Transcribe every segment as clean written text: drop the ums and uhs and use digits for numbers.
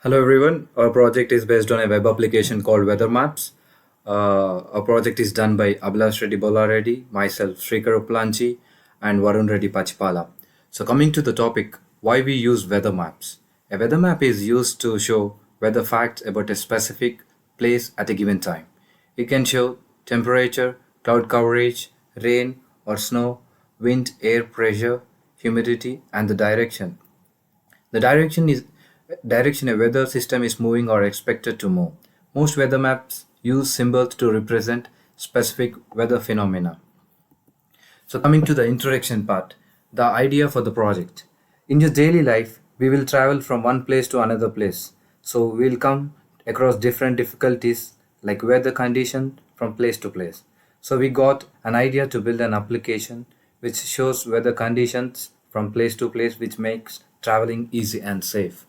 Hello everyone. Our project is based on a web application called Weather Maps. Our project is done by Abhilash Reddy Bollareddy, myself Srikar Uplanchi, and Varun Reddy Pachipala. So coming to the topic, why we use weather maps. A weather map is used to show weather facts about a specific place at a given time. It can show temperature, cloud coverage, rain or snow, wind, air pressure, humidity, and the direction the direction a weather system is moving or expected to move. Most weather maps use symbols to represent specific weather phenomena. So coming to the introduction part, the idea for the project. In your daily life, we will travel from one place to another place. So we'll come across different difficulties like weather condition from place to place. So we got an idea to build an application which shows weather conditions from place to place, which makes traveling easy and safe.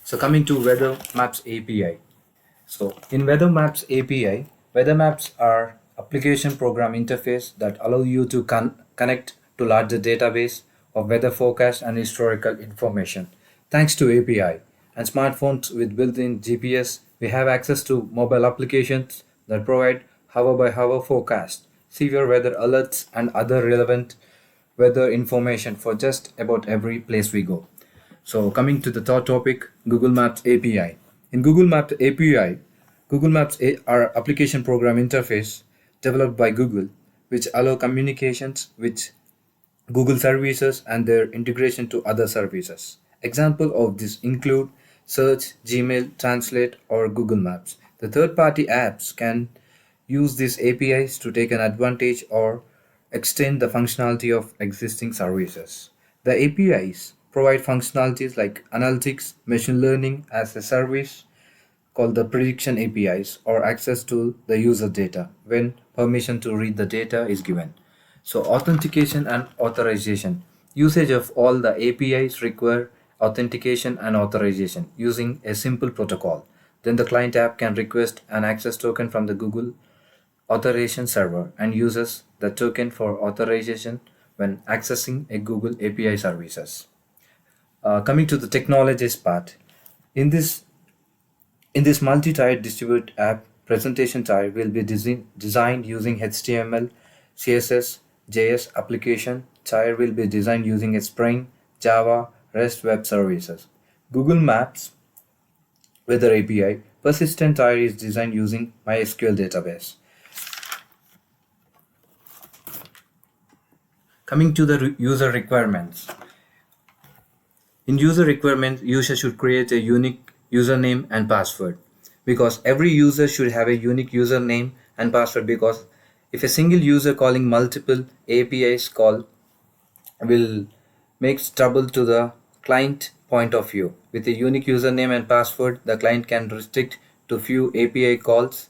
So coming to Weather Maps API. So in Weather Maps API, Weather Maps are application program interface that allow you to connect to larger database of weather forecast and historical information. Thanks to API and smartphones with built-in GPS, we have access to mobile applications that provide hour by hour forecast, severe weather alerts, and other relevant weather information for just about every place we go. So coming to the third topic, Google Maps API. In Google Maps API, Google Maps are application program interface developed by Google, which allow communications with Google services and their integration to other services. Example of this include Search, Gmail, Translate, or Google Maps. The third-party apps can use these APIs to take an advantage or extend the functionality of existing services. The APIs provide functionalities like analytics, machine learning as a service called the prediction APIs or access to the user data when permission to read the data is given. So authentication and authorization. Usage of all the APIs require authentication and authorization using a simple protocol. Then the client app can request an access token from the Google authorization server and uses the token for authorization when accessing a Google API services. Coming to the technologies part, in this in this multi-tier distributed app, presentation tier will be designed using HTML, CSS, JS application. Tier will be designed using a Spring, Java, REST web services. Google Maps Weather API. Persistent tier is designed using MySQL database. Coming to the user requirements. In user requirements, user should create a unique username and password because every user should have a unique username and password because if a single user calling multiple APIs call will makes trouble to the client point of view. With a unique username and password, the client can restrict to few API calls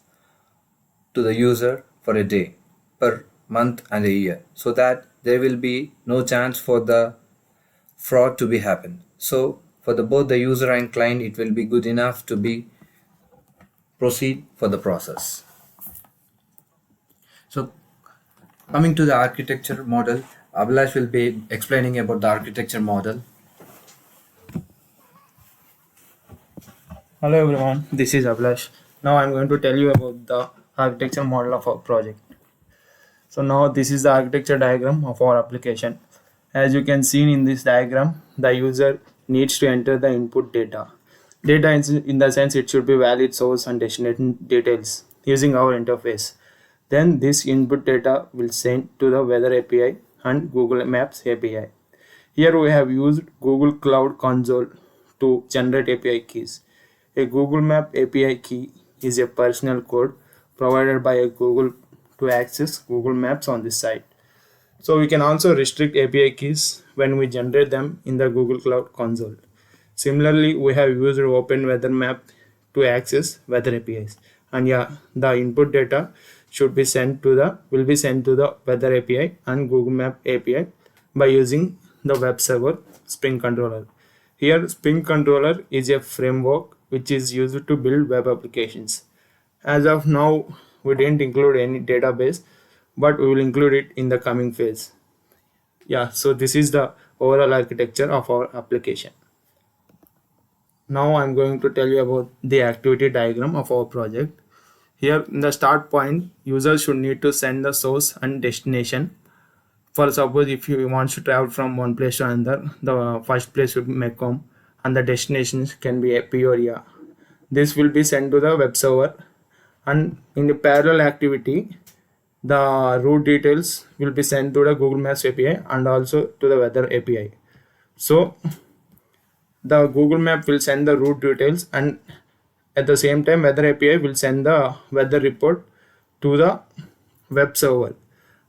to the user for a day, per month and a year so that there will be no chance for the fraud to be happen. So for the both the user and client, it will be good enough to be proceed for the process. So coming to the architecture model, Abhilash will be explaining about the architecture model. Hello everyone, this is Ablash. Now I'm going to tell you about the architecture model of our project. So now this is the architecture diagram of our application. As you can see in this diagram, the user needs to enter the input data. Data in the sense it should be valid source and destination details using our interface. Then this input data will send to the weather API and Google Maps API. Here we have used Google Cloud Console to generate API keys. A Google Map API key is a personal code provided by a Google to access Google Maps on this site. So we can also restrict API keys when we generate them in the Google Cloud Console. Similarly, we have used Open Weather Map to access weather APIs. And yeah, the input data should be sent to the will be sent to the weather API and Google Map API by using the web server Spring Controller. Here, Spring Controller is a framework which is used to build web applications. As of now, we didn't include any database, but we will include it in the coming phase. Yeah, so this is the overall architecture of our application. now I'm going to tell you about the activity diagram of our project. Here in the start point, user should need to send the source and destination. For suppose if you want to travel from one place to another, the first place will be Mecom and the destinations can be Peoria. This will be sent to the web server, and in the parallel activity, the route details will be sent to the Google Maps API and also to the weather API. So the Google Map will send the route details, and at the same time weather API will send the weather report to the web server,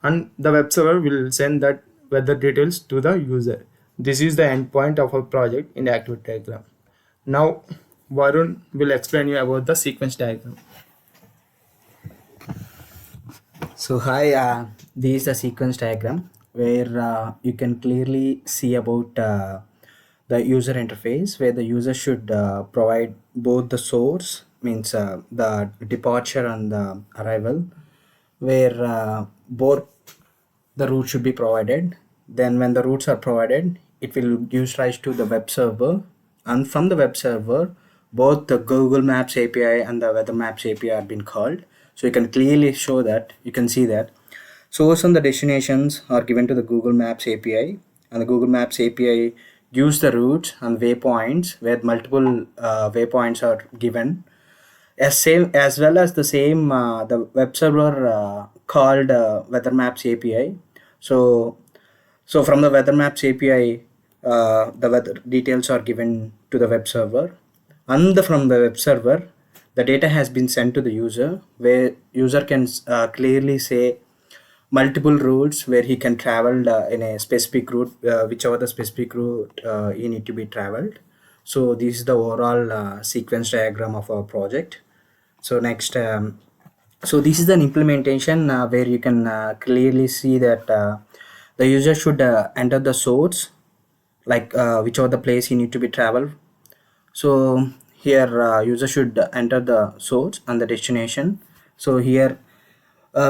and the web server will send that weather details to the user. This is the endpoint of our project in the activity diagram. Now Varun will explain you about the sequence diagram. So hi, this is a sequence diagram where you can clearly see about the user interface, where the user should provide both the source, means the departure and the arrival, where both the routes should be provided. Then when the routes are provided, it will give rise to the web server, and from the web server, both the Google Maps API and the Weather Maps API are being called. So you can clearly show that, you can see that source and the destinations are given to the Google Maps API, and the Google Maps API gives the routes and waypoints where multiple waypoints are given, as well as the same the web server called Weather Maps API. So from the Weather Maps API, the weather details are given to the web server, and from the web server, the data has been sent to the user, where user can clearly say multiple routes where he can travel in a specific route, whichever the specific route he need to be traveled. So this is the overall sequence diagram of our project. So next, so this is an implementation where you can clearly see that the user should enter the source, like whichever the place he need to be traveled. So here user should enter the source and the destination. So here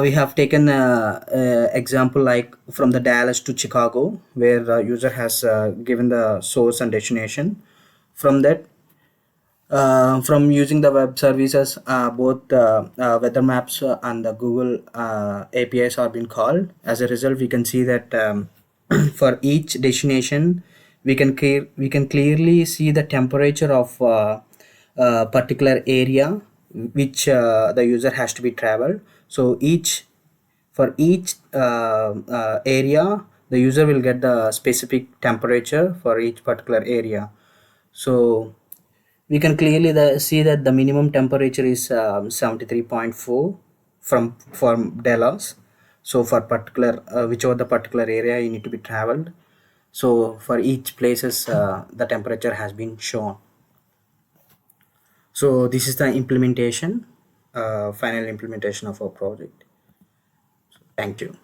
we have taken example like from the Dallas to Chicago, where the user has given the source and destination. From that, from using the web services, both weather maps and the Google APIs are being called. As a result, we can see that for each destination, we can clearly see the temperature of particular area which the user has to be traveled. So for each area, the user will get the specific temperature for each particular area. So we can clearly see that the minimum temperature is 73.4 from Dallas. So for particular whichever the particular area you need to be traveled, so for each places the temperature has been shown. So this is the implementation, final implementation of our project. Thank you.